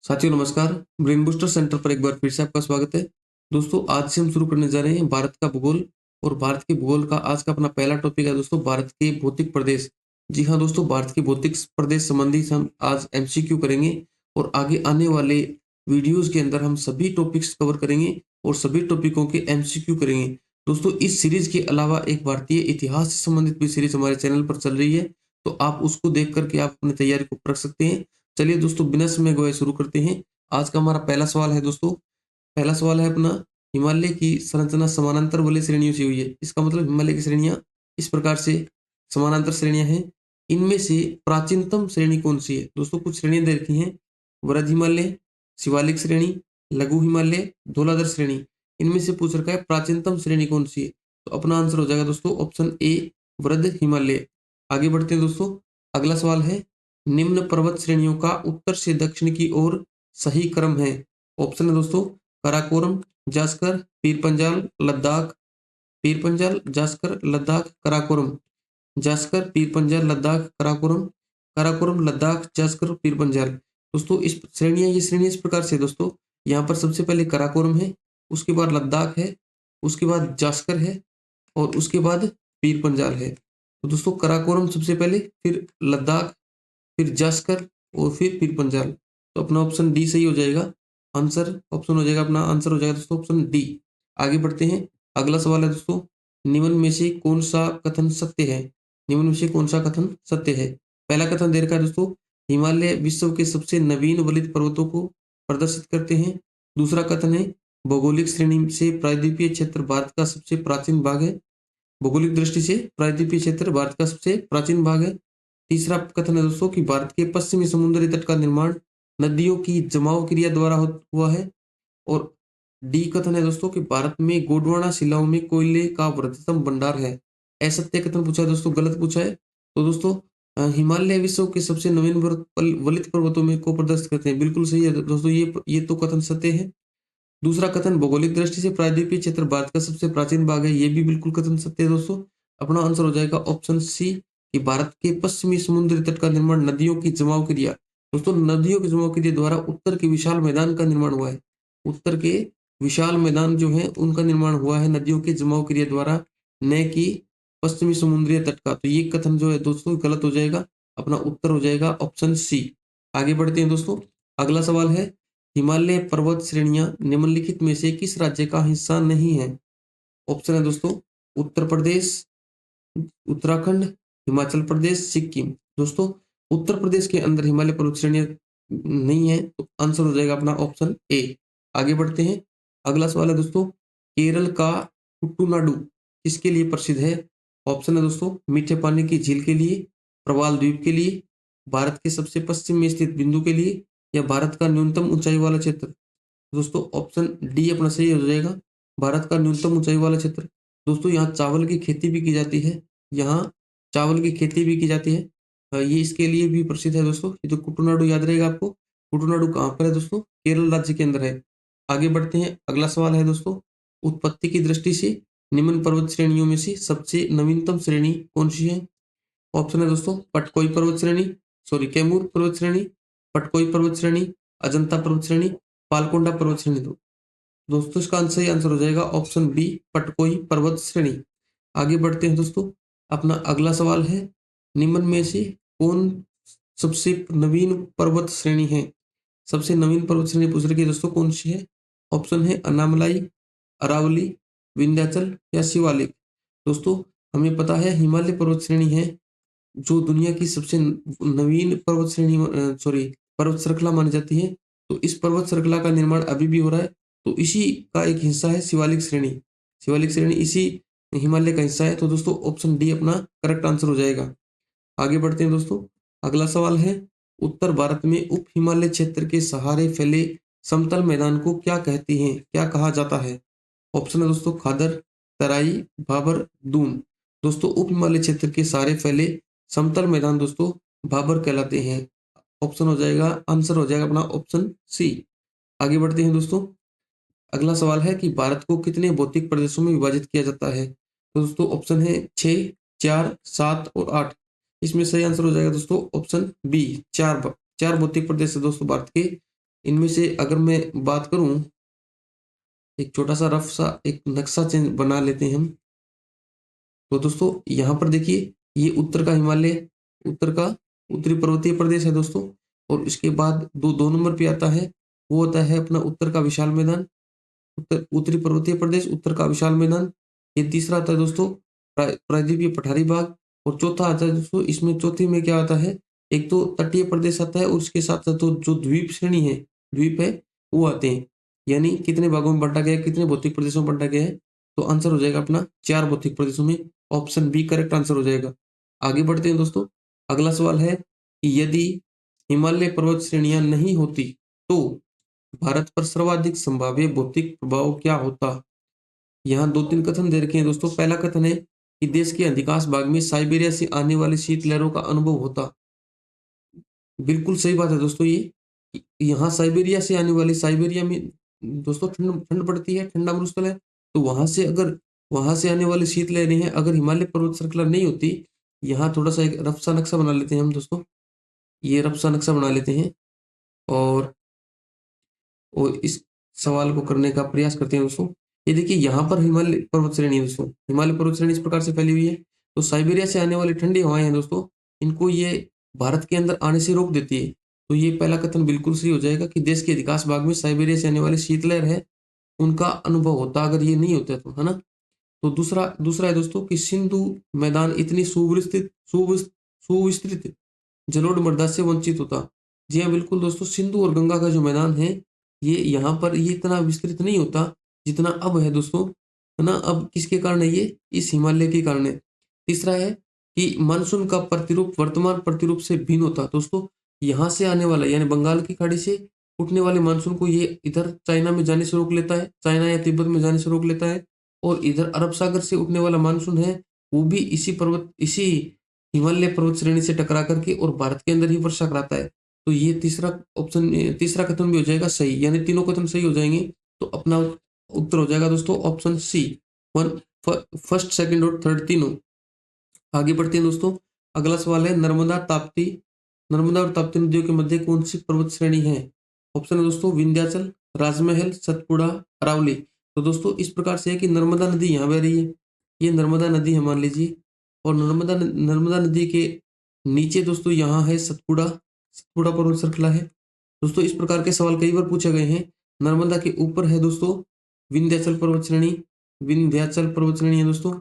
साथियों नमस्कार। Brain booster centre पर एक बार फिर से आपका स्वागत है। दोस्तों आज से हम शुरू करने जा रहे हैं भारत का भूगोल और भारत के भूगोल का आज का अपना पहला टॉपिक है दोस्तों भारत के भौतिक प्रदेश। जी हाँ दोस्तों, भारत के भौतिक प्रदेश संबंधी हम आज एमसीक्यू करेंगे और आगे आने वाले वीडियोज के अंदर हम सभी टॉपिक्स कवर करेंगे और सभी टॉपिकों के एमसीक्यू करेंगे। दोस्तों इस सीरीज के अलावा एक भारतीय इतिहास से संबंधित भी सीरीज हमारे चैनल पर चल रही है, तो आप उसको देख करके आप अपनी तैयारी को रख सकते हैं। चलिए दोस्तों बिना समय गवाए शुरू करते हैं। आज का हमारा पहला सवाल है दोस्तों, पहला सवाल है अपना, हिमालय की संरचना समानांतर वलय श्रेणियों से हुई है। इसका मतलब हिमालय की श्रेणियां इस प्रकार से समानांतर श्रेणियां हैं। इनमें से प्राचीनतम श्रेणी कौन सी है? दोस्तों कुछ श्रेणियां दे रखी हैं, वृहद हिमालय, शिवालिक श्रेणी, लघु हिमालय, धौलाधर श्रेणी। इनमें से पूछ रखा है प्राचीनतम श्रेणी कौन सी है, तो अपना आंसर हो जाएगा दोस्तों ऑप्शन ए, वृहद हिमालय। आगे बढ़ते हैं दोस्तों, अगला सवाल है, निम्न पर्वत श्रेणियों का उत्तर से दक्षिण की ओर सही क्रम है। ऑप्शन है दोस्तों काराकोरम, जास्कर, पीर पंजाल, लद्दाख। पीर पंजाल, जास्कर, लद्दाख, काराकोरम। जास्कर, पीर पंजाल, लद्दाख, काराकोरम। काराकोरम, लद्दाख, जास्कर, पीर पंजाल। दोस्तों इस श्रेणियां ये श्रेणी इस प्रकार से दोस्तों, यहाँ पर सबसे पहले काराकोरम है, उसके बाद लद्दाख है, उसके बाद जास्कर है और उसके बाद पीर पंजाल है। तो दोस्तों काराकोरम सबसे पहले, फिर लद्दाख, फिर जास्कर और फिर पीर पंजाल। तो अपना ऑप्शन डी सही हो जाएगा। आंसर ऑप्शन हो जाएगा, अपना आंसर हो जाएगा दोस्तों ऑप्शन डी। आगे बढ़ते हैं, अगला सवाल है दोस्तों, निम्न में से कौन सा कथन सत्य है? निम्न में से कौन सा कथन सत्य है? पहला कथन दे रखा है दोस्तों, हिमालय विश्व के सबसे नवीन वलित पर्वतों को प्रदर्शित करते हैं। दूसरा कथन है, भौगोलिक श्रेणी से प्रायद्वीपीय क्षेत्र भारत का सबसे प्राचीन भाग है। भौगोलिक दृष्टि से प्रायद्वीपीय क्षेत्र भारत का सबसे प्राचीन भाग है। तीसरा कथन है दोस्तों कि भारत के पश्चिमी समुद्री तट का निर्माण नदियों की जमाव क्रिया द्वारा हुआ है। और डी कथन है दोस्तों कि भारत में गोंडवाना शिलाओं में कोयले का वृहत्तम भंडार है। असत्य कथन पूछा है दोस्तों, गलत पूछा है। तो दोस्तों हिमालय विश्व के सबसे नवीन वलित पर्वतों में को प्रदर्शित करते हैं, बिल्कुल सही है दोस्तों, ये तो कथन सत्य है। दूसरा कथन, भौगोलिक दृष्टि से प्रायद्वीपीय क्षेत्र भारत का सबसे प्राचीन भाग है, ये भी बिल्कुल कथन सत्य है दोस्तों। अपना आंसर हो जाएगा ऑप्शन सी कि भारत के पश्चिमी समुद्री तट का निर्माण नदियों की जमाव क्रिया। दोस्तों नदियों की जमाव क्रिया द्वारा उत्तर के विशाल मैदान का निर्माण हुआ है। उत्तर के विशाल मैदान जो है उनका निर्माण हुआ है नदियों के जमाव क्रिया द्वारा, न कि पश्चिमी समुद्री तट का। तो ये कथन जो है दोस्तों गलत हो जाएगा। अपना उत्तर हो जाएगा ऑप्शन सी। आगे बढ़ते हैं दोस्तों, अगला सवाल है, हिमालय पर्वत श्रेणियां निम्नलिखित में से किस राज्य का हिस्सा नहीं है? ऑप्शन है दोस्तों उत्तर प्रदेश, उत्तराखंड, हिमाचल प्रदेश, सिक्किम। दोस्तों उत्तर प्रदेश के अंदर हिमालय पर्वत श्रेणियां नहीं है, तो आंसर हो जाएगा अपना ऑप्शन ए। आगे बढ़ते हैं, अगला सवाल है दोस्तों, केरल का कुट्टूनाडु किसके लिए प्रसिद्ध है? ऑप्शन है दोस्तों मीठे पानी की झील के लिए, प्रवाल द्वीप के लिए, भारत के सबसे पश्चिम में स्थित बिंदु के लिए, या भारत का न्यूनतम ऊंचाई वाला क्षेत्र। दोस्तों ऑप्शन डी अपना सही हो जाएगा, भारत का न्यूनतम ऊंचाई वाला क्षेत्र। दोस्तों यहाँ चावल की खेती भी की जाती है, यहाँ चावल की खेती भी की जाती है। ये इसके लिए भी प्रसिद्ध है दोस्तों। ये जो कुटुनाडु याद रहेगा आपको, कुटुनाडु कहाँ पर है दोस्तों? केरल राज्य के अंदर है। आगे बढ़ते हैं, अगला सवाल है दोस्तों, उत्पत्ति की दृष्टि से निम्न पर्वत श्रेणियों में से सबसे नवीनतम श्रेणी कौन सी है? ऑप्शन है दोस्तों पटकोई पर्वत श्रेणी, सॉरी कैमूर पर्वत श्रेणी, पटकोई पर्वत श्रेणी, अजंता पर्वत श्रेणी, पालकोंडा पर्वत श्रेणी। दो दोस्तों इसका सही आंसर हो जाएगा ऑप्शन बी, पटकोई पर्वत श्रेणी। आगे बढ़ते हैं दोस्तों, अपना अगला सवाल है, निम्न में से कौन सबसे नवीन पर्वत श्रेणी है? सबसे नवीन पर्वत श्रेणी पूछ रही है दोस्तों, कौन सी है? ऑप्शन है अनामलाई, अरावली, विंध्याचल या शिवालिक। दोस्तों हमें पता है हिमालय पर्वत श्रेणी है जो दुनिया की सबसे नवीन पर्वत श्रेणी सॉरी पर्वत श्रृंखला मानी जाती है। तो इस पर्वत श्रृंखला का निर्माण अभी भी हो रहा है, तो इसी का एक हिस्सा है शिवालिक श्रेणी। शिवालिक श्रेणी इसी हिमालय का हिस्सा है। तो दोस्तों ऑप्शन डी अपना करेक्ट आंसर हो जाएगा। आगे बढ़ते हैं दोस्तों, अगला सवाल है, उत्तर भारत में उप हिमालय क्षेत्र के सहारे फैले समतल मैदान को क्या कहते हैं, क्या कहा जाता है? ऑप्शन है दोस्तों खादर, तराई, भाबर, दून। दोस्तों उप हिमालय क्षेत्र के सहारे फैले समतल मैदान दोस्तों भाबर कहलाते हैं। ऑप्शन हो जाएगा, आंसर हो जाएगा अपना ऑप्शन सी। आगे बढ़ते हैं दोस्तों, अगला सवाल है कि भारत को कितने भौतिक प्रदेशों में विभाजित किया जाता है? तो दोस्तों ऑप्शन है 6, 4, 7 और 8। इसमें सही आंसर हो जाएगा दोस्तों ऑप्शन बी, चार भौतिक प्रदेश है दोस्तों भारत के। इनमें से अगर मैं बात करूं, एक छोटा सा रफ सा एक नक्शा चेंज बना लेते हैं हम। तो दोस्तों यहाँ पर देखिए, ये उत्तर का हिमालय, उत्तर का उत्तरी पर्वतीय प्रदेश है दोस्तों। और इसके बाद दो नंबर पे आता है, वो होता है अपना उत्तर का विशाल मैदान, उत्तरी पर्वतीय प्रदेश, उत्तर का विशाल मैदान। ये तीसरा आता है दोस्तों प्रायद्वीपीय पठारी भाग। और चौथा आता है दोस्तों, इसमें चौथे में क्या आता है, एक तो तटीय प्रदेश आता है और उसके साथ साथ तो जो द्वीप श्रेणी है, द्वीप है, वो आते हैं। यानी कितने भागों में बांटा गया है, कितने भौतिक प्रदेशों में बांटा गया है, तो आंसर हो जाएगा अपना 4 भौतिक प्रदेशों में। ऑप्शन बी करेक्ट आंसर हो जाएगा। आगे बढ़ते हैं दोस्तों। अगला सवाल है कि यदि हिमालय पर्वत श्रेणियां नहीं होती तो भारत पर सर्वाधिक संभाव्य भौतिक प्रभाव क्या होता? यहाँ 2-3 कथन दे रखे हैं दोस्तों। पहला कथन है कि देश के अधिकांश भाग में साइबेरिया से आने वाली शीतलहरों का अनुभव होता। बिल्कुल सही बात है दोस्तों ये। यहाँ साइबेरिया से आने वाली, साइबेरिया में दोस्तों ठंड ठंड पड़ती है, ठंडा मरुस्थल है। तो वहां से आने वाली शीतलहरें हैं, अगर हिमालय पर्वत श्रृंखला नहीं होती, यहाँ थोड़ा सा एक रफ सा नक्शा बना लेते हैं हम दोस्तों। ये रफ सा नक्शा बना लेते हैं और इस सवाल को करने का प्रयास करते हैं दोस्तों। ये देखिए, यहाँ पर हिमालय पर्वत श्रेणी है दोस्तों। हिमालय पर्वत श्रेणी इस प्रकार से फैली हुई है। तो साइबेरिया से आने वाली ठंडी हवाएं हैं दोस्तों, इनको ये भारत के अंदर आने से रोक देती है। तो ये पहला कथन बिल्कुल सही हो जाएगा कि देश के अधिकांश भाग में साइबेरिया से आने वाली शीतलहर है, उनका अनुभव होता अगर ये नहीं होता तो, है ना। तो दूसरा दूसरा है दोस्तों कि सिंधु मैदान इतनी सुविस्तृत जलोढ़ मृदा से वंचित होता। जी हाँ, बिल्कुल दोस्तों, सिंधु और गंगा का जो मैदान है, ये यहाँ पर ये इतना विस्तृत नहीं होता जितना अब है दोस्तों, है ना। अब किसके कारण है ये? इस हिमालय के कारण है। तीसरा है कि मानसून का प्रतिरूप वर्तमान प्रतिरूप से भिन्न होता। दोस्तों यहाँ से आने वाला, यानी बंगाल की खाड़ी से उठने वाले मानसून को ये इधर चाइना में जाने से रोक लेता है, चाइना या तिब्बत में जाने से रोक लेता है। और इधर अरब सागर से उठने वाला मानसून है, वो भी इसी हिमालय पर्वत श्रेणी से टकरा करके और भारत के अंदर ही वर्षा कराता है। तो ये तीसरा कथन भी हो जाएगा सही, यानी तीनों कथन सही हो जाएंगे। तो अपना उत्तर हो जाएगा दोस्तों option C, one, first, second और थर्ड तीनों। आगे बढ़ते हैं दोस्तों। अगला सवाल है, नर्मदा और ताप्ती नदियों के मध्य कौन सी पर्वत श्रेणी है? ऑप्शन है दोस्तों विंध्याचल, राजमहल, सतपुड़ा, अरावली। तो दोस्तों इस प्रकार से है कि नर्मदा नदी यहाँ बह रही है, ये नर्मदा नदी है मान लीजिए। और नर्मदा नदी के नीचे दोस्तों यहाँ है सतपुड़ा, सतपुड़ा पर्वत श्रृंखला है। दोस्तों इस प्रकार के सवाल कई बार पूछे गए हैं। नर्मदा के ऊपर है दोस्तों विंध्याचल पर्वत श्रेणी, विंध्याचल पर्वत श्रेणी है दोस्तों।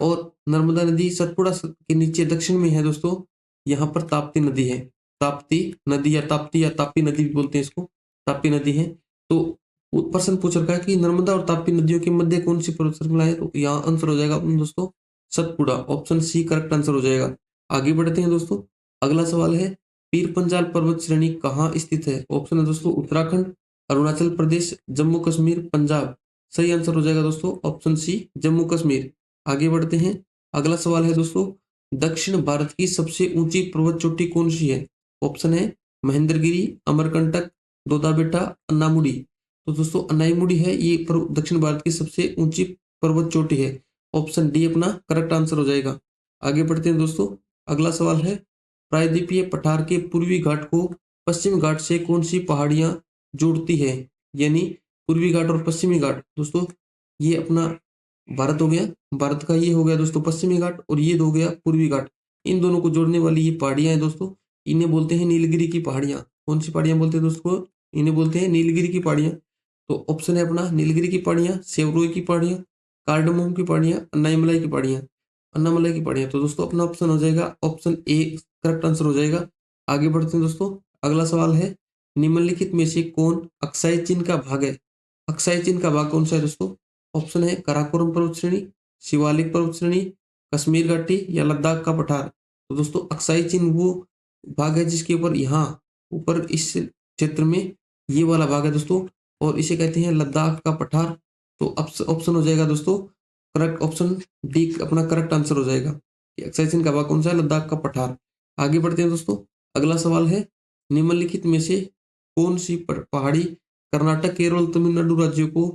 और नर्मदा नदी सतपुड़ा के नीचे दक्षिण में है दोस्तों, यहाँ पर ताप्ती नदी है। ताप्ती नदी या ताप्ती नदी भी बोलते हैं इसको, ताप्ती नदी है। तो प्रश्न पूछ रखा है कि नर्मदा और ताप्ती नदियों के मध्य कौन सी पर्वत श्रृंखला है? तो यहाँ आंसर हो जाएगा दोस्तों Satpura, option C correct answer हो जाएगा। आगे बढ़ते हैं दोस्तों। अगला सवाल है, पीर पंजाल पर्वत श्रेणी कहाँ स्थित है? ऑप्शन है दोस्तों उत्तराखंड, अरुणाचल प्रदेश, जम्मू कश्मीर, पंजाब। सही आंसर हो जाएगा दोस्तों ऑप्शन सी जम्मू कश्मीर। आगे बढ़ते हैं। अगला सवाल है दोस्तों, दक्षिण भारत की सबसे ऊंची पर्वत चोटी कौन सी है? ऑप्शन है महेंद्रगिरी, अमरकंटक, दोदाबेटा, अन्नामुडी। तो दोस्तों अन्नाईमुडी है ये दक्षिण भारत की सबसे ऊंची पर्वत चोटी है। ऑप्शन डी अपना करेक्ट आंसर हो जाएगा। आगे बढ़ते हैं दोस्तों। अगला सवाल है, प्रायद्वीपीय पठार के पूर्वी घाट को पश्चिमी घाट से कौन सी पहाड़ियां जोड़ती है? यानी पूर्वी घाट और पश्चिमी घाट दोस्तों, ये अपना भारत हो गया, भारत का ये हो गया दोस्तों पश्चिमी घाट, और ये हो गया पूर्वी घाट। इन दोनों को जोड़ने वाली ये पहाड़ियां हैं दोस्तों, इन्हें बोलते हैं नीलगिरी की पहाड़ियां। कौन सी पहाड़ियां बोलते हैं दोस्तों? इन्हें बोलते हैं नीलगिरी की पहाड़ियां। तो ऑप्शन है अपना नीलगिरी की पहाड़ियां, सेवरोई की पहाड़ियां, कार्डमोम की पहाड़ियां, अन्नामलाई की पहाड़ियां, अन्नामलाई की पहाड़ियां। तो दोस्तों अपना ऑप्शन हो जाएगा ऑप्शन ए करेक्ट आंसर हो जाएगा। आगे बढ़ते हैं दोस्तों। अगला सवाल है, निम्नलिखित में से कौन अक्साई चिन्ह का भाग है? अक्साई चिन्ह का भाग कौन सा है दोस्तों? ऑप्शन है काराकोरम पर्वत श्रेणी, शिवालिक पर्वत श्रेणी, कश्मीर घाटी या लद्दाख का पठार। तो दोस्तों अक्साई चिन्ह वो भाग है जिसके ऊपर यहाँ ऊपर इस क्षेत्र में ये वाला भाग है दोस्तों, और इसे कहते हैं लद्दाख का पठार। तो ऑप्शन हो जाएगा दोस्तों करेक्ट, ऑप्शन डी अपना करेक्ट आंसर हो जाएगा। अक्साई चिन्ह का भाग कौन सा है? लद्दाख का पठार। आगे बढ़ते हैं दोस्तों। अगला सवाल है, निम्नलिखित में से कौन सी पहाड़ी कर्नाटक, केरल, तमिलनाडु राज्यों को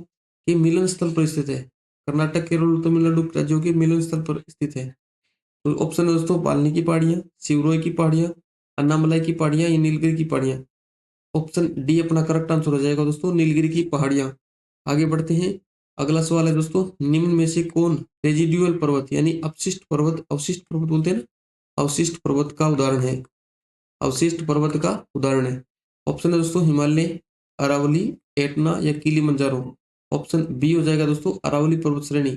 के मिलन स्थल पर स्थित है? कर्नाटक, केरल और तमिलनाडु राज्यों के मिलन स्थल पर स्थित है। तो ऑप्शन है दोस्तों बाल्नी की पहाड़ियां, सिवरोई की पहाड़ियां, अन्नामलाई की पहाड़ियां या नीलगिरी की पहाड़ियां। ऑप्शन डी अपना करेक्ट आंसर हो जाएगा दोस्तों, नीलगिरी की पहाड़ियां। आगे बढ़ते हैं। अगला सवाल है दोस्तों, निम्न में से कौन रेजिडुअल पर्वत यानी अवशिष्ट पर्वत बोलते हैं ना, अवशिष्ट पर्वत का उदाहरण है, अवशिष्ट पर्वत का उदाहरण है। ऑप्शन है दोस्तों हिमालय, अरावली, एटना या किलिमंजारो। ऑप्शन बी हो जाएगा दोस्तों अरावली पर्वत श्रेणी।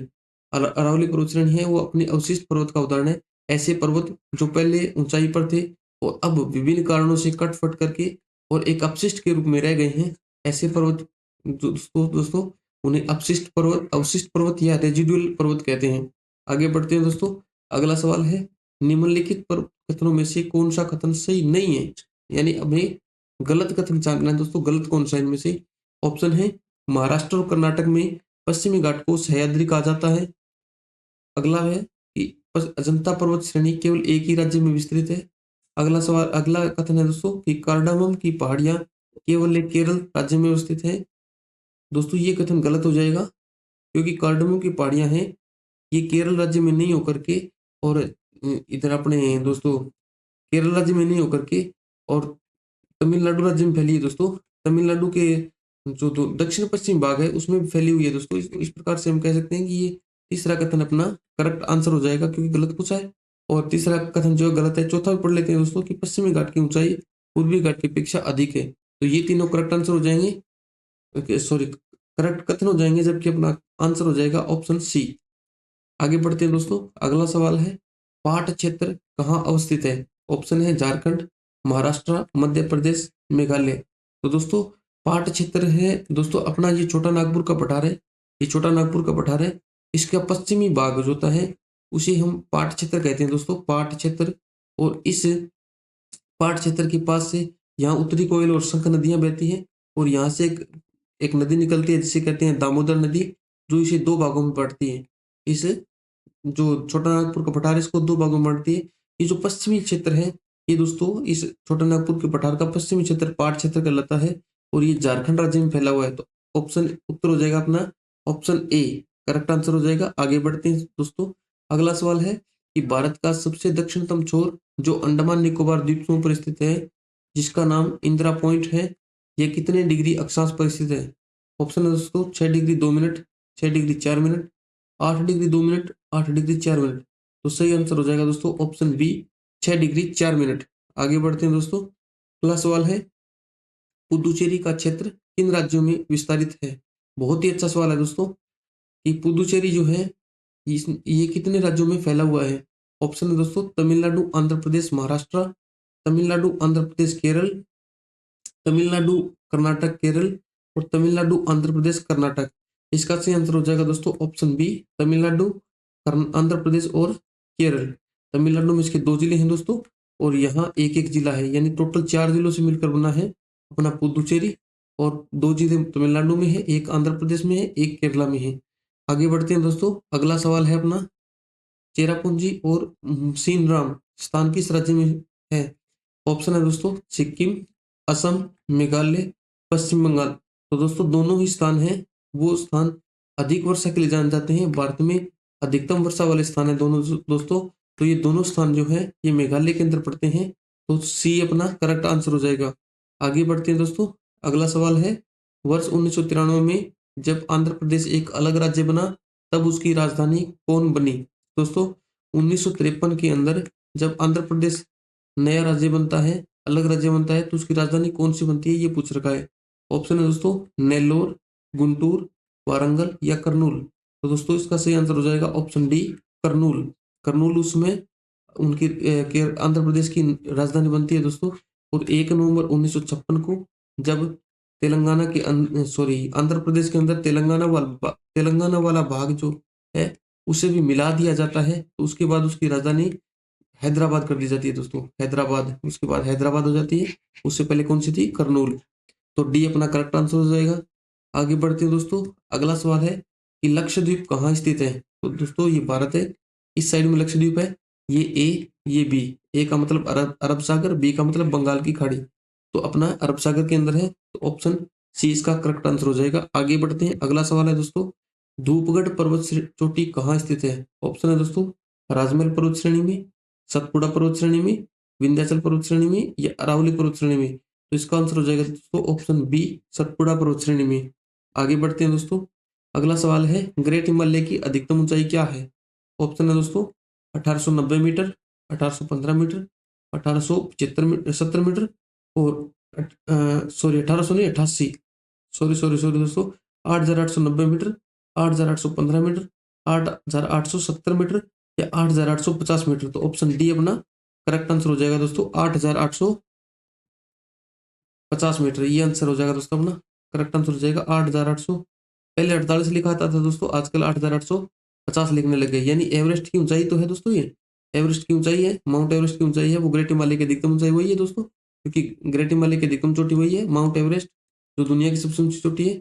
अरावली पर्वत श्रेणी है वो अपनी अवशिष्ट पर्वत का उदाहरण है। ऐसे पर्वत जो पहले ऊंचाई पर थे और अब विभिन्न कारणों से कट फट करके और एक अपशिष्ट के रूप में रह गए हैं, ऐसे पर्वत दोस्तों उन्हें अवशिष्ट पर्वत या रेजिडुअल पर्वत कहते हैं। आगे बढ़ते हैं दोस्तों। अगला सवाल है, निम्नलिखित पर कथनों में से कौन सा कथन सही नहीं है, यानी हमें गलत कथन जानना है दोस्तों, गलत कौन सा इनमें से। ऑप्शन है महाराष्ट्र और कर्नाटक में पश्चिमी घाट को सह्याद्री कहा जाता है। अगला है कि अजंता पर्वत श्रेणी केवल एक ही राज्य में विस्तृत है। अगला कथन है दोस्तों कि कार्डामम की पहाड़ियां केवल एक केरल राज्य में स्थित है। दोस्तों ये कथन गलत हो जाएगा, क्योंकि कार्डामम की पहाड़ियां हैं ये केरल राज्य में नहीं होकर के और इधर अपने दोस्तों केरल राज्य में नहीं होकर के और तमिलनाडु राज्य में फैली है दोस्तों। तमिलनाडु के जो दक्षिण पश्चिम भाग है उसमें भी फैली हुई है दोस्तों। इस प्रकार से हम कह सकते हैं कि ये तीसरा कथन अपना करेक्ट आंसर हो जाएगा, क्योंकि गलत पूछा है। और तीसरा कथन जो है गलत है। चौथा भी पढ़ लेते हैं दोस्तों कि पश्चिमी घाट की ऊंचाई पूर्वी घाट की अपेक्षा अधिक है। तो ये तीनों करेक्ट आंसर हो जाएंगे, सॉरी करेक्ट कथन हो जाएंगे, जबकि अपना आंसर हो जाएगा ऑप्शन सी। आगे बढ़ते हैं दोस्तों। अगला सवाल है, पाट क्षेत्र कहाँ अवस्थित है। ऑप्शन है झारखंड, महाराष्ट्र, मध्य प्रदेश, मेघालय। तो दोस्तों पाट क्षेत्र है दोस्तों अपना ये छोटा नागपुर का पठार है, ये छोटा नागपुर का पठार है। इसका पश्चिमी भाग जो होता है उसे हम पाट क्षेत्र कहते हैं दोस्तों, पाट क्षेत्र। और इस पाट क्षेत्र के पास से यहाँ उत्तरी कोयल और शंख नदियां बहती हैं और यहाँ से एक नदी निकलती है जिसे कहते हैं दामोदर नदी, जो इसे दो भागों में बांटती है। इस जो छोटा नागपुर का पठार है इसको दो भागों में बांटती है। ये जो पश्चिमी क्षेत्र है ये दोस्तों इस छोटा नागपुर के पठार का पश्चिमी क्षेत्र पाट क्षेत्र कहलाता है और ये झारखंड राज्य में फैला हुआ है। तो ऑप्शन उत्तर हो जाएगा अपना ऑप्शन ए करेक्ट आंसर हो जाएगा। आगे बढ़ते हैं दोस्तों। अगला सवाल है कि भारत का सबसे दक्षिणतम छोर जो अंडमान निकोबार द्वीप समूह पर स्थित है, जिसका नाम इंदिरा पॉइंट है, यह कितने डिग्री अक्षांश पर स्थित है। ऑप्शन है दोस्तों 6 degree 2 minute, 6 degree 4 minute, 8 degree 2 minute, 8 degree 4 minute. तो सही आंसर हो जाएगा दोस्तों ऑप्शन बी 6 डिग्री 4 मिनट। आगे बढ़ते हैं दोस्तों। अगला सवाल है, पुदुचेरी का क्षेत्र किन राज्यों में विस्तारित है। बहुत ही अच्छा सवाल है दोस्तों कि पुदुचेरी जो है ये कितने राज्यों में फैला हुआ है। ऑप्शन है दोस्तों तमिलनाडु, आंध्र प्रदेश, महाराष्ट्र, तमिलनाडु, आंध्र प्रदेश, केरल, तमिलनाडु, कर्नाटक, केरल और तमिलनाडु, आंध्र प्रदेश, कर्नाटक। इसका सही आंसर हो जाएगा दोस्तों ऑप्शन बी तमिलनाडु, आंध्र प्रदेश और केरल। तमिलनाडु में इसके 2 जिले हैं दोस्तों और यहाँ एक एक जिला है, यानी टोटल 4 जिलों से मिलकर बना है अपना पुदुचेरी। और 2 जिले तमिलनाडु में है, एक आंध्र प्रदेश में है, एक केरला में है। आगे बढ़ते हैं दोस्तों। अगला सवाल है अपना, चेरापूंजी और सीनराम स्थान किस राज्य में है। ऑप्शन है दोस्तों सिक्किम, असम, मेघालय, पश्चिम बंगाल। तो दोस्तों दोनों ही स्थान हैं वो स्थान अधिक वर्षा के लिए जाने जाते हैं, भारत में अधिकतम वर्षा वाले स्थान है दोनों दोस्तों। तो ये दोनों स्थान जो है ये मेघालय के अंदर पड़ते हैं। तो सी अपना करेक्ट आंसर हो जाएगा। आगे बढ़ते हैं दोस्तों। अगला सवाल है, वर्ष 1993 में जब आंध्र प्रदेश एक अलग राज्य बना तब उसकी राजधानी कौन बनी। दोस्तों 1953 के अंदर जब आंध्र प्रदेश नया राज्य बनता है, अलग राज्य बनता है, तो उसकी राजधानी कौन सी बनती है ये पूछ रखा है। ऑप्शन है दोस्तों नेल्लोर, गुंटूर, वारंगल या करनूल। तो दोस्तों इसका सही आंसर हो जाएगा ऑप्शन डी करनूल। करनूल उसमें उनकी आंध्र प्रदेश की राजधानी बनती है दोस्तों। और 1 नवंबर 1956 को जब तेलंगाना के सॉरी आंध्र प्रदेश के अंदर तेलंगाना वाला भाग जो है उसे भी मिला दिया जाता है, तो उसके बाद उसकी राजधानी हैदराबाद कर दी जाती है दोस्तों, हैदराबाद। उसके बाद हैदराबाद हो जाती है, उससे पहले कौन सी थी, करनूल। तो डी अपना करेक्ट आंसर हो जाएगा। आगे बढ़ते हैं दोस्तों। अगला सवाल है कि लक्षद्वीप कहाँ स्थित है। तो दोस्तों ये भारत है, इस साइड में लक्षद्वीप है, ये ए ये बी। ए का मतलब अरब सागर, बी का मतलब बंगाल की खाड़ी। तो अपना अरब सागर के अंदर है, तो ऑप्शन सी इसका करेक्ट आंसर हो जाएगा। आगे बढ़ते हैं। अगला सवाल है दोस्तों, धूपगढ़ पर्वत चोटी कहाँ स्थित है। ऑप्शन है दोस्तों राजमहल पर्वत श्रेणी में, सतपुड़ा पर्वत श्रेणी में, विंध्याचल पर्वत श्रेणी में या अरावली पर्वत श्रेणी में। तो इसका आंसर हो जाएगा दोस्तों ऑप्शन बी, सतपुड़ा पर्वत श्रेणी में। आगे बढ़ते हैं दोस्तों। अगला सवाल है, ग्रेट हिमालय की अधिकतम ऊंचाई क्या है? ऑप्शन है दोस्तों 1890 मीटर, 1815 मीटर, 1875 मीटर, 70 मीटर, और सॉरी 1800 नहीं 88, सॉरी सॉरी सॉरी दोस्तों, 8890 मीटर, 8815 मीटर, 8870 मीटर या 8850 मीटर। तो ऑप्शन डी अपना करेक्ट आंसर हो जाएगा दोस्तों 8850 मीटर। ये आंसर हो जाएगा दोस्तों अपना करेक्ट आंसर हो जाएगा 8800। पहले 48 लिखा आता था दोस्तों, आजकल 8850 लिखने लग गए। यानी एवरेस्ट की ऊंचाई तो है दोस्तों, ये एवरेस्ट की ऊंचाई है, माउंट एवरेस्ट की ऊंचाई है, वो ग्रेट हिमालय की अधिकतम ऊंचाई वही है दोस्तों, क्योंकि ग्रेट हिमालय की अधिकतम चोटी वही है माउंट एवरेस्ट, जो दुनिया की सबसे ऊंची चोटी है।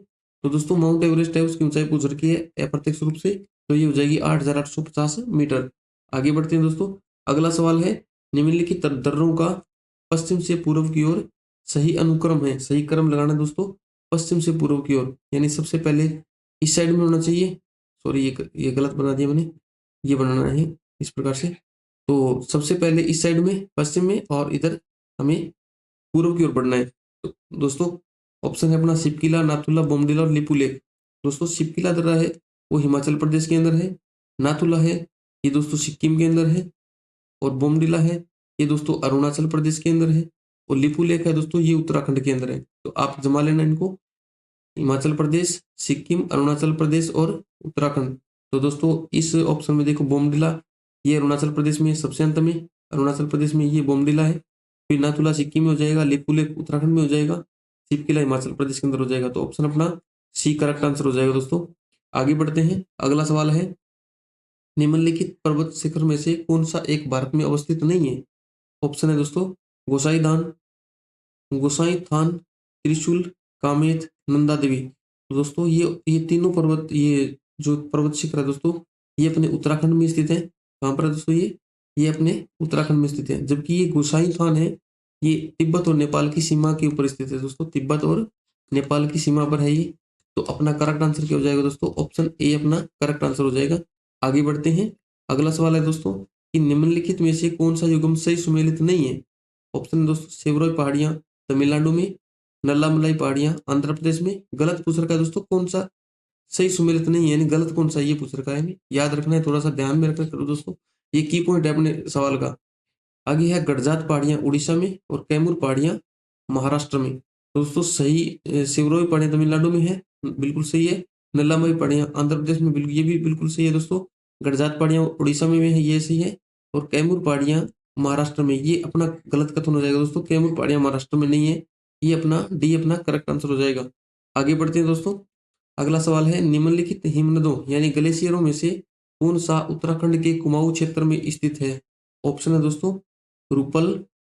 तो दोस्तों माउंट एवरेस्ट है, उसकी ऊंचाई पूछ रखी है अप्रत्यक्ष रूप से, तो ये हो जाएगी 8850 मीटर। आगे बढ़ते हैं दोस्तों। अगला सवाल है, निम्नलिखित दर्रों का पश्चिम से पूर्व की ओर सही अनुक्रम है। सही क्रम लगाना है दोस्तों, पश्चिम से पूर्व की ओर, यानी सबसे पहले इस साइड में होना चाहिए। सॉरी ये गलत बना दिया मैंने, ये बनाना है इस प्रकार से। तो सबसे पहले इस साइड में पश्चिम में, और इधर हमें पूर्व की ओर बढ़ना है। तो दोस्तों ऑप्शन है अपना शिपकिला, नाथुला, बोमडिला और लिपुलेख। दोस्तों शिपकिला दर्रा है वो हिमाचल प्रदेश के अंदर है, नाथुला है ये दोस्तों सिक्किम के अंदर है, और बोमडिला है ये दोस्तों अरुणाचल प्रदेश के अंदर है, और लिपुलेख है दोस्तों ये उत्तराखंड के अंदर है। तो आप जमा लेना इनको, हिमाचल प्रदेश, सिक्किम, अरुणाचल प्रदेश और उत्तराखंड। तो दोस्तों इस ऑप्शन में देखो बोमडिला ये अरुणाचल प्रदेश में है, सबसे अंत में अरुणाचल प्रदेश में ये बोमडिला है, फिर नाथुला सिक्किम में हो जाएगा, लिपुलेख उत्तराखंड में हो जाएगा, शिपकिला हिमाचल प्रदेश के अंदर हो जाएगा। तो ऑप्शन अपना सी करेक्ट आंसर हो जाएगा दोस्तों। आगे बढ़ते हैं। अगला सवाल है, निम्नलिखित पर्वत शिखर में से कौन सा एक भारत में अवस्थित नहीं है? ऑप्शन है दोस्तों गोसाईदान, गोसाई थान, त्रिशूल, कामेत, नंदा देवी। तो दोस्तों ये तीनों पर्वत, ये जो पर्वत शिखर है दोस्तों, ये अपने उत्तराखंड में स्थित है। कहाँ पर है दोस्तों? ये अपने उत्तराखंड में स्थित है। जबकि ये गोसाई थान है, ये तिब्बत और नेपाल की सीमा के ऊपर स्थित है दोस्तों, तिब्बत और नेपाल की सीमा पर है ये। तो अपना करेक्ट आंसर क्या हो जाएगा दोस्तों? ऑप्शन ए अपना करेक्ट आंसर हो जाएगा। आगे बढ़ते हैं। अगला सवाल है दोस्तों कि निम्नलिखित में से कौन सा युग्म सही सुमेलित नहीं है? ऑप्शन है दोस्तों सेवरोई पहाड़ियां तमिलनाडु में, नल्लामलाई पहाड़ियां आंध्र प्रदेश में। गलत पूछ रखा है दोस्तों, कौन सा सही सुमेलित नहीं है, यानी गलत कौन सा ये पूछ रखा है, याद रखना है, थोड़ा सा ध्यान में रखना करो दोस्तों, ये की पॉइंट है अपने सवाल का। आगे है गडजात पहाड़ियां उड़ीसा में और कैमूर पहाड़ियां महाराष्ट्र में। तो दोस्तों सही सिवरोई पहाड़ियां तमिलनाडु में है, बिल्कुल सही है। नल्लामई पहाड़ियां आंध्र प्रदेश में, बिल्कुल ये भी बिल्कुल सही है दोस्तों। गडजात पहाड़ियां उड़ीसा में है, ये सही है। और कैमूर पहाड़ियां महाराष्ट्र में, ये अपना गलत कथन हो जाएगा दोस्तों, कैमूर पहाड़ियां महाराष्ट्र में नहीं है, ये अपना डी अपना करेक्ट आंसर हो जाएगा। आगे बढ़ते हैं दोस्तों। अगला सवाल है, निम्नलिखित हिमनदों यानी ग्लेशियरों में से कौन सा उत्तराखंड के कुमाऊं क्षेत्र में स्थित है? ऑप्शन है दोस्तों रूपल,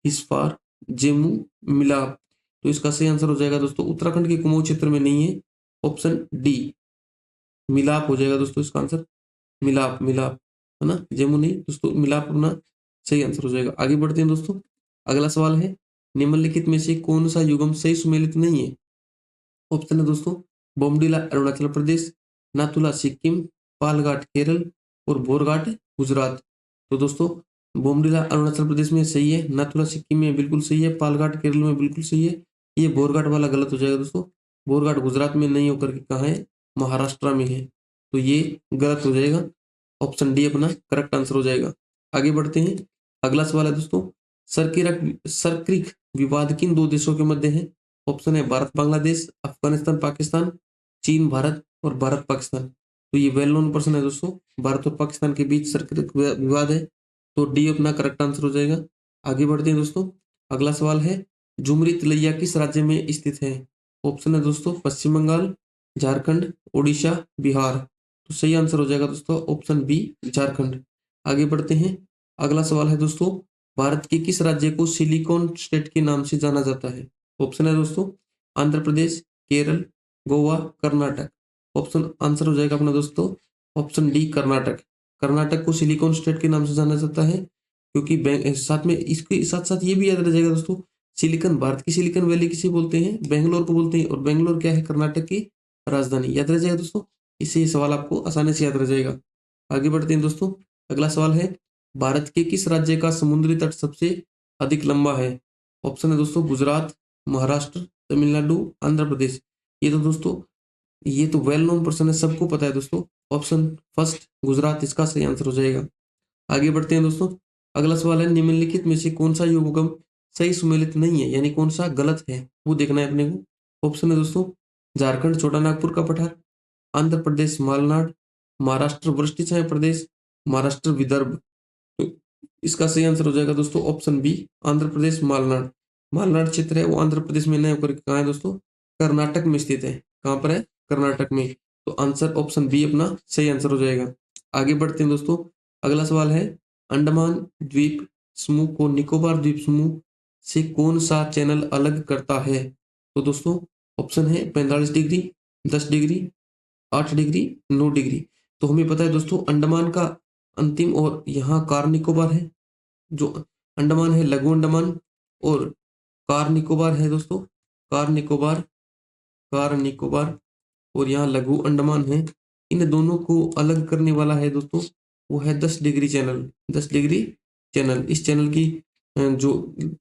हिस्पार, जेमू, मिलाप। तो इसका सही आंसर हो जाएगा दोस्तों उत्तराखंड के कुमाऊं क्षेत्र में नहीं है, ऑप्शन डी मिलाप हो जाएगा दोस्तों इसका आंसर। मिलाप मिलाप है ना, जेमू नहीं दोस्तों, मिलाप अपना सही आंसर हो जाएगा। आगे बढ़ते हैं दोस्तों। अगला सवाल है, निम्नलिखित में से कौन सा युग्म सही सुमेलित नहीं है? ऑप्शन है दोस्तों बोमडिला अरुणाचल प्रदेश, नाथुला सिक्किम, पालघाट केरल और बोरघाट गुजरात। तो दोस्तों बोमडिला अरुणाचल प्रदेश में सही है, नाथुला सिक्किम में बिल्कुल सही है, पालघाट केरल में बिल्कुल सही है, ये बोरघाट वाला गलत हो जाएगा दोस्तों। बोरघाट गुजरात में नहीं होकर के कहाँ है? महाराष्ट्र में है, तो ये गलत हो जाएगा। ऑप्शन डी अपना करेक्ट आंसर हो जाएगा। आगे बढ़ते हैं। अगला सवाल है दोस्तों, सरक्रिक विवाद किन दो देशों के मध्य है? ऑप्शन है भारत बांग्लादेश, अफगानिस्तान पाकिस्तान, चीन भारत और भारत पाकिस्तान। तो ये वेल नोन पर्सन है दोस्तों, भारत और पाकिस्तान के बीच सरक्रिक विवाद है, तो डी अपना करेक्ट आंसर हो जाएगा। आगे बढ़ते हैं दोस्तों। अगला सवाल है, झुमरी तिलैया किस राज्य में स्थित है? ऑप्शन है दोस्तों पश्चिम बंगाल, झारखंड, उड़ीसा, बिहार। तो सही आंसर हो जाएगा दोस्तों ऑप्शन बी झारखंड। आगे बढ़ते हैं। अगला सवाल है दोस्तों, भारत के किस राज्य को सिलिकॉन स्टेट के नाम से जाना जाता है? ऑप्शन है दोस्तों आंध्र प्रदेश, केरल, गोवा, कर्नाटक। ऑप्शन आंसर हो जाएगा अपना दोस्तों ऑप्शन डी कर्नाटक। कर्नाटक को सिलिकॉन स्टेट के नाम से जाना जाता है, क्योंकि साथ में इसके साथ साथ ये भी याद रह जाएगा दोस्तों, सिलिकॉन भारत की सिलिकॉन वैली किसे बोलते हैं? बेंगलोर को बोलते हैं, और बेंगलोर क्या है? कर्नाटक की राजधानी। याद रह जाएगा दोस्तों, इससे ये सवाल आपको आसानी से याद रह जाएगा। आगे बढ़ते हैं दोस्तों। अगला सवाल है, भारत के किस राज्य का समुद्री तट सबसे अधिक लंबा है? ऑप्शन है दोस्तों गुजरात, महाराष्ट्र, तमिलनाडु, आंध्र प्रदेश। ये तो दोस्तों ये तो वेल नोन पर्सन है, सबको पता है दोस्तों। ऑप्शन फर्स्ट गुजरात इसका सही आंसर हो जाएगा। आगे बढ़ते हैं दोस्तों। अगला सवाल है निम्नलिखित में से कौन सा योग उगम सही सुमेलित नहीं है, यानी कौन सा गलत है वो देखना है अपने को। ऑप्शन है दोस्तों झारखंड छोटा नागपुर का पठार, आंध्र प्रदेश मालनाड, महाराष्ट्र वृष्टि छाया प्रदेश, महाराष्ट्र विदर्भ। तो इसका सही आंसर हो जाएगा दोस्तों ऑप्शन बी आंध्र प्रदेश मालनाड। मालनाड क्षेत्र है वो आंध्र प्रदेश में नहीं होकर कहाँ है दोस्तों, कर्नाटक में स्थित है। कहाँ पर है, कर्नाटक में। तो आंसर ऑप्शन बी अपना सही आंसर हो जाएगा। आगे बढ़ते हैं दोस्तों। अगला सवाल है अंडमान द्वीप समूह को निकोबार द्वीप समूह से कौन सा चैनल अलग करता है। तो दोस्तों ऑप्शन है 45 डिग्री, 10 डिग्री, 8 डिग्री, 9 डिग्री। तो हमें पता है दोस्तों अंडमान का अंतिम और यहाँ कार निकोबार है। जो अंडमान है लघु अंडमान और कार निकोबार है दोस्तों। कार निकोबार, कार निकोबार और यहाँ लघु अंडमान है। इन दोनों को अलग करने वाला है दोस्तों वो है 10 डिग्री चैनल। 10 डिग्री चैनल, इस चैनल की जो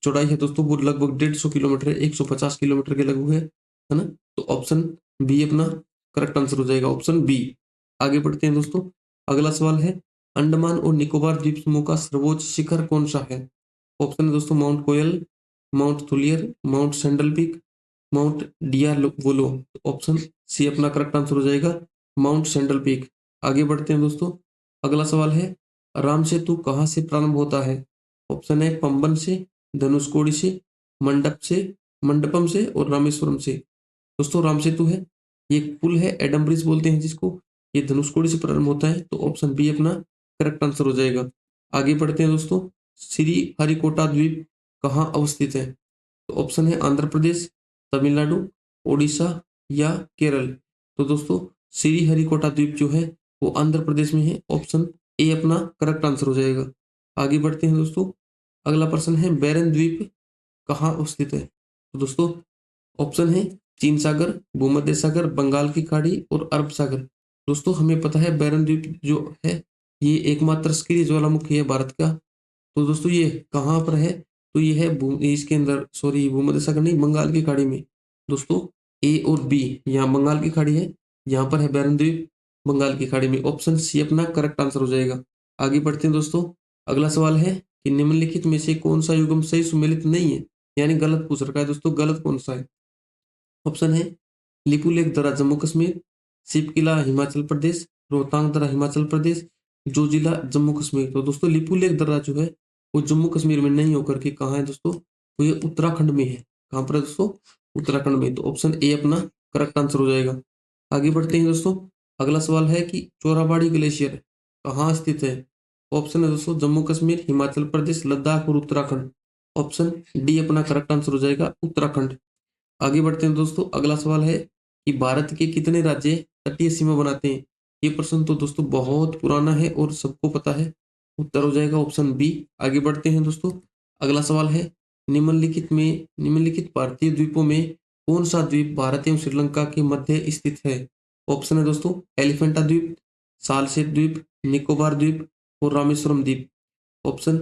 चौड़ाई है दोस्तों वो लगभग 150 किलोमीटर है, 150 किलोमीटर के लगभग है ना। तो ऑप्शन बी अपना करेक्ट आंसर हो जाएगा, ऑप्शन बी। आगे बढ़ते हैं दोस्तों। अगला सवाल है अंडमान और निकोबार द्वीप समूह का सर्वोच्च शिखर कौन सा है। ऑप्शन है दोस्तों Mount Koyal, Mount Thuillier, Mount saddle peak, Mount Diavolo. Option C अपना करेक्ट आंसर हो जाएगा, माउंट सैंडल पीक। आगे बढ़ते हैं दोस्तों। अगला सवाल है राम सेतु कहाँ से प्रारंभ होता है। ऑप्शन है पंबन से, धनुषकोडी से, मंडप से, मंडपम से और रामेश्वरम से। दोस्तों राम सेतु है ये पुल है, एडम ब्रिज बोलते हैं जिसको, ये धनुषकोडी से प्रारंभ होता है। तो ऑप्शन बी अपना करेक्ट आंसर हो जाएगा। आगे बढ़ते हैं दोस्तों। श्री हरिकोटा द्वीप कहाँ अवस्थित है। तो ऑप्शन है आंध्र प्रदेश, तमिलनाडु, उड़ीसा या केरल। तो दोस्तों श्री हरिकोटा द्वीप जो है वो आंध्र प्रदेश में है, ऑप्शन ए अपना करेक्ट आंसर हो जाएगा। आगे बढ़ते हैं दोस्तों। अगला प्रश्न है बैरन द्वीप कहाँ अवस्थित है। तो दोस्तों ऑप्शन है चीन सागर, भूमध्य सागर, बंगाल की खाड़ी और अरब सागर। दोस्तों हमें पता है बैरन द्वीप जो है ये एकमात्र सक्रिय ज्वालामुखी है भारत का। तो दोस्तों ये कहाँ पर है, तो ये है इसके अंदर, सॉरी भूमध्य सागर नहीं, बंगाल की खाड़ी में। दोस्तों ए और बी, यहाँ बंगाल की खाड़ी है, यहाँ पर है बैरन द्वीप बंगाल की खाड़ी में। ऑप्शन सी अपना करेक्ट आंसर हो जाएगा। आगे बढ़ते हैं दोस्तों। अगला सवाल है कि निम्नलिखित में से कौन सा युग्म सही सुमेलित नहीं है, यानी गलत पूछ रखा है दोस्तों, गलत कौन सा है। ऑप्शन है लिपुलेख दर्रा जम्मू कश्मीर, सिप किला हिमाचल प्रदेश, रोहतांग दर्रा हिमाचल प्रदेश, जोजिला जम्मू कश्मीर। तो दोस्तों लिपुलेख दर्रा जो है वो जम्मू कश्मीर में नहीं होकर के कहाँ है दोस्तों, तो ये उत्तराखंड में है। कहाँ पर है दोस्तों, उत्तराखंड में। तो ऑप्शन ए अपना करेक्ट आंसर हो जाएगा। आगे बढ़ते हैं दोस्तों। अगला सवाल है कि चोराबाड़ी ग्लेशियर कहाँ स्थित है। ऑप्शन है दोस्तों जम्मू कश्मीर, हिमाचल प्रदेश, लद्दाख और उत्तराखंड। ऑप्शन डी अपना करेक्ट आंसर हो जाएगा, उत्तराखंड। आगे बढ़ते हैं दोस्तों। अगला सवाल है कि भारत के कितने राज्य तटीय सीमा बनाते हैं। ये प्रश्न तो दोस्तों बहुत पुराना है और सबको पता है, उत्तर हो जाएगा ऑप्शन बी। आगे बढ़ते हैं दोस्तों। अगला सवाल है निम्नलिखित भारतीय द्वीपों में कौन सा द्वीप भारत एवं श्रीलंका के मध्य स्थित है। ऑप्शन है दोस्तों एलिफेंटा द्वीप, सालसेट द्वीप, निकोबार द्वीप और रामेश्वरम द्वीप। ऑप्शन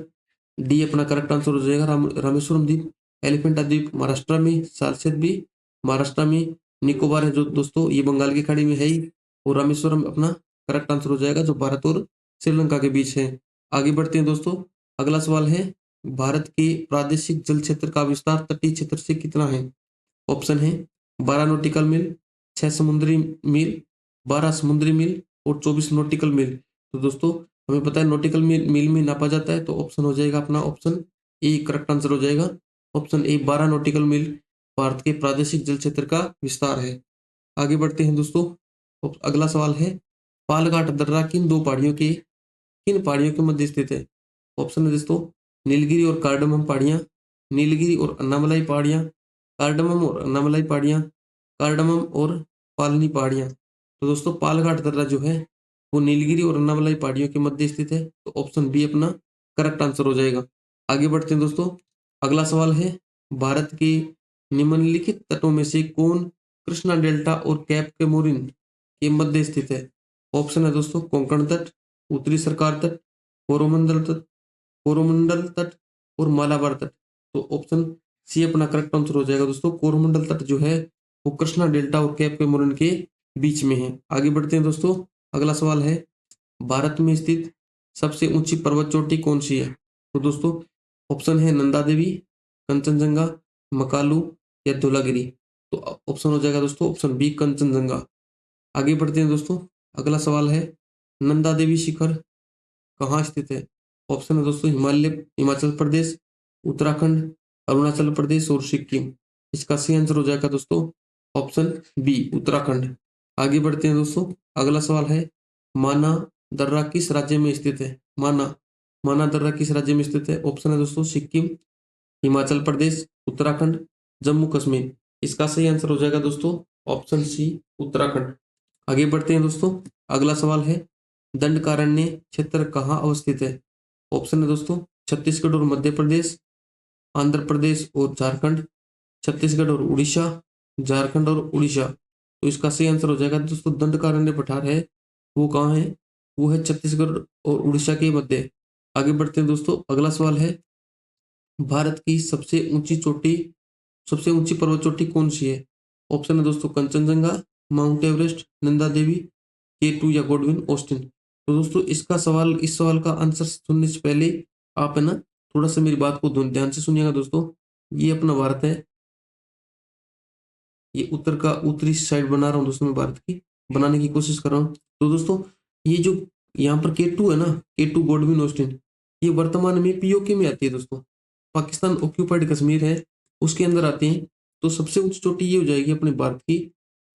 डी अपना करेक्ट आंसर हो जाएगा, रामेश्वरम द्वीप। एलिफेंटा द्वीप महाराष्ट्र में, सालसेत भी महाराष्ट्र में, निकोबार है जो दोस्तों ये बंगाल की खाड़ी में है ही, और रामेश्वरम अपना करेक्ट आंसर हो जाएगा जो भारत और श्रीलंका के बीच है। आगे बढ़ते हैं दोस्तों। अगला सवाल है भारत के प्रादेशिक जल क्षेत्र का विस्तार तटीय क्षेत्र से कितना है। ऑप्शन है 12 नॉटिकल मील, 6 समुद्री मील, 12 समुद्री मील और 24 नॉटिकल मील। तो दोस्तों हमें पता है नॉटिकल मील में नापा जाता है। तो ऑप्शन हो जाएगा अपना ऑप्शन ए करेक्ट आंसर हो जाएगा, ऑप्शन ए 12 नॉटिकल मील भारत के प्रादेशिक जल क्षेत्र का विस्तार है। आगे बढ़ते हैं दोस्तों। अगला सवाल है पालघाट दर्रा किन पहाड़ियों के मध्य स्थित है। ऑप्शन है दोस्तों नीलगिरी और कार्डमम पहाड़ियाँ, नीलगिरी और अन्नामलाई पहाड़ियाँ, कार्डमम और अन्नामलाई पहाड़ियाँ, कार्डमम और पालनी पहाड़ियाँ। तो दोस्तों पालघाट दर्रा जो है वो नीलगिरी और अन्नामलाई पहाड़ियों के मध्य स्थित है। तो ऑप्शन बी अपना करेक्ट आंसर हो जाएगा। आगे बढ़ते हैं दोस्तों। अगला सवाल है भारत के निम्नलिखित तटों में से कौन कृष्णा डेल्टा और कैप केमोरिन के मध्य स्थित है। ऑप्शन है दोस्तों कोंकण तट, उत्तरी सरकार तट, कोरोमंडल तट, कोरोमंडल तट और मालाबार तट। तो ऑप्शन सी अपना करेक्ट आंसर हो जाएगा दोस्तों। कोरोमंडल तट जो है वो कृष्णा डेल्टा और कैप कैमोरन के बीच में है। आगे बढ़ते हैं दोस्तों। अगला सवाल है, भारत में स्थित सबसे ऊंची पर्वत चोटी कौन सी है? तो दोस्तों ऑप्शन है नंदा देवी, कंचनजंगा, मकालू या धौलागिरी। तो ऑप्शन हो जाएगा दोस्तों ऑप्शन बी कंचनजंगा। आगे बढ़ते हैं दोस्तों। अगला सवाल है, नंदा देवी शिखर कहाँ स्थित है? ऑप्शन है दोस्तों हिमाचल प्रदेश, उत्तराखंड, अरुणाचल प्रदेश और सिक्किम। इसका सही आंसर हो जाएगा दोस्तों ऑप्शन बी उत्तराखंड। आगे बढ़ते हैं दोस्तों। अगला सवाल है, माना दर्रा किस राज्य में स्थित है? माना माना दर्रा किस राज्य में स्थित है? ऑप्शन है दोस्तों सिक्किम, हिमाचल प्रदेश, उत्तराखंड, जम्मू कश्मीर। इसका सही आंसर हो जाएगा दोस्तों ऑप्शन सी उत्तराखंड। आगे बढ़ते हैं दोस्तों। अगला सवाल है, दंडकारण्य क्षेत्र कहाँ अवस्थित है? ऑप्शन है दोस्तों छत्तीसगढ़ और मध्य प्रदेश, आंध्र प्रदेश और झारखंड, छत्तीसगढ़ और उड़ीसा, झारखंड और उड़ीसा। तो इसका सही आंसर हो जाएगा दोस्तों दंडकारण्य पठार है वो कहाँ है? वो है छत्तीसगढ़ और उड़ीसा के मध्य। आगे बढ़ते हैं दोस्तों। अगला सवाल है, भारत की सबसे ऊंची पर्वत चोटी कौन सी है? ऑप्शन है दोस्तों Kanchenjunga, mount Everest, Nanda Devi, K2 या गोडविन ऑस्टिन। तो दोस्तों इस सवाल का आंसर सुनने से पहले आप है ना थोड़ा सा मेरी बात को ध्यान से सुनिएगा दोस्तों। ये अपना भारत है, ये उत्तर का उत्तरी साइड बना रहा हूँ दोस्तों, मैं भारत की बनाने की कोशिश कर रहा हूँ। तो दोस्तों ये जो यहाँ पर K2 है ना, K2 गोडविन ऑस्टिन, ये वर्तमान में पीओके में आती है दोस्तों। पाकिस्तान ऑक्यूपाइड कश्मीर है उसके अंदर आते हैं। तो सबसे ऊंची चोटी ये हो जाएगी अपने भारत की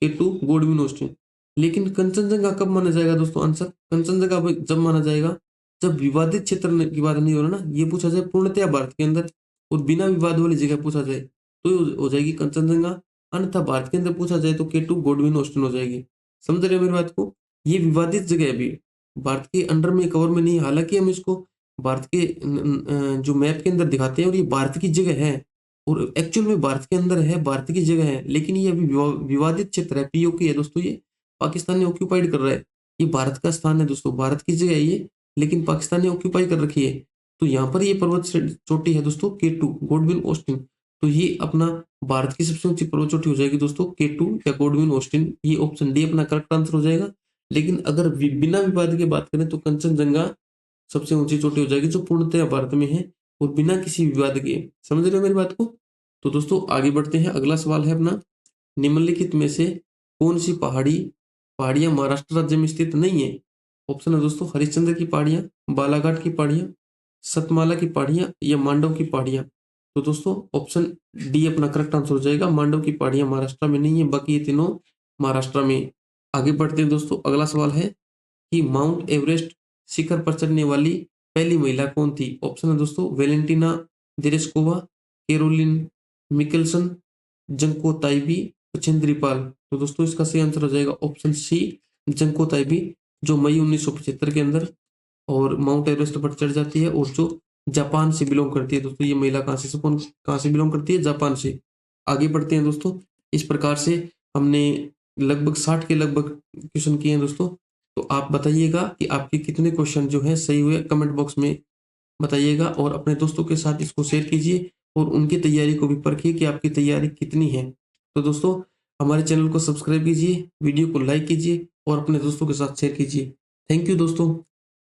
K2 गोडविन ऑस्टिन। लेकिन कंचनजंगा कब माना जाएगा दोस्तों? आंसर कंचनजंगा जब माना जाएगा जब विवादित क्षेत्र की बात नहीं हो रहा ना, ये पूछा जाए पूर्णतया भारत के अंदर और बिना विवाद वाली जगह पूछा जाए तो हो जाएगी कंचनजंगा। अन्यथा भारत के अंदर पूछा जाए तो K2 गोडविन ऑस्टिन हो जाएगी। समझ रहे हो मेरी बात को? ये विवादित जगह है, अभी भारत के अंडर में कवर में नहीं है। हालांकि हम इसको भारत के जो मैप के अंदर दिखाते हैं और ये भारत की जगह है और एक्चुअल में भारत के अंदर है, भारत की जगह है, लेकिन ये अभी विवादित क्षेत्र है, पीओके है दोस्तों। ये पाकिस्तान ने ऑक्यूपाइड कर रहा है। ये भारत का स्थान है दोस्तों, भारत की जगह है ये, लेकिन पाकिस्तान ने ऑक्यूपाई कर रखी है। तो यहाँ पर ये पर्वत चोटी है दोस्तों K2 गोडविन ऑस्टिन। तो ये अपना भारत की सबसे ऊंची पर्वत चोटी हो जाएगी दोस्तों K2 या गोडविन ऑस्टिन। ये ऑप्शन डी अपना करेक्ट आंसर हो जाएगा। लेकिन अगर बिना विवाद की बात करें तो कंचनजंगा सबसे ऊंची चोटी हो जाएगी जो पूर्णतः भारत में है और बिना किसी विवाद के। समझ रहे हो मेरी बात को? तो दोस्तों आगे बढ़ते हैं। अगला सवाल है अपना, निम्नलिखित में से कौन सी पहाड़ियां महाराष्ट्र राज्य में स्थित नहीं है? ऑप्शन है दोस्तों हरिश्चंद्र की पहाड़ियां, बालाघाट की पहाड़ियां, सतमाला की पहाड़ियां या मांडव की पहाड़ियां। तो दोस्तों ऑप्शन डी अपना करेक्ट आंसर हो जाएगा। मांडव की पहाड़ियां महाराष्ट्र में नहीं है, बाकी ये तीनों महाराष्ट्र में। आगे बढ़ते हैं दोस्तों। अगला सवाल है कि माउंट एवरेस्ट शिखर पर चढ़ने वाली पहली महिला कौन थी? ऑप्शन है दोस्तों Valentina Tereshkova, Caroline Mikkelsen, Junko Tabei, Bachendri Pal. तो दोस्तों इसका सही आंसर हो जाएगा ऑप्शन सी जंको ताइबी, जो मई 1975 के अंदर और माउंट एवरेस्ट पर चढ़ जाती है और जो जापान से बिलोंग करती है। दोस्तों ये महिला कहाँ से बिलोंग करती है? जापान से। आगे बढ़ते हैं दोस्तों। इस प्रकार से हमने लगभग 60 के लगभग क्वेश्चन किए हैं दोस्तों। तो आप बताइएगा कि आपके कितने क्वेश्चन जो है सही हुए, कमेंट बॉक्स में बताइएगा और अपने दोस्तों के साथ इसको शेयर कीजिए और उनकी तैयारी को भी परखिए कि आपकी तैयारी कितनी है। तो दोस्तों हमारे चैनल को सब्सक्राइब कीजिए, वीडियो को लाइक कीजिए और अपने दोस्तों के साथ शेयर कीजिए। थैंक यू दोस्तों।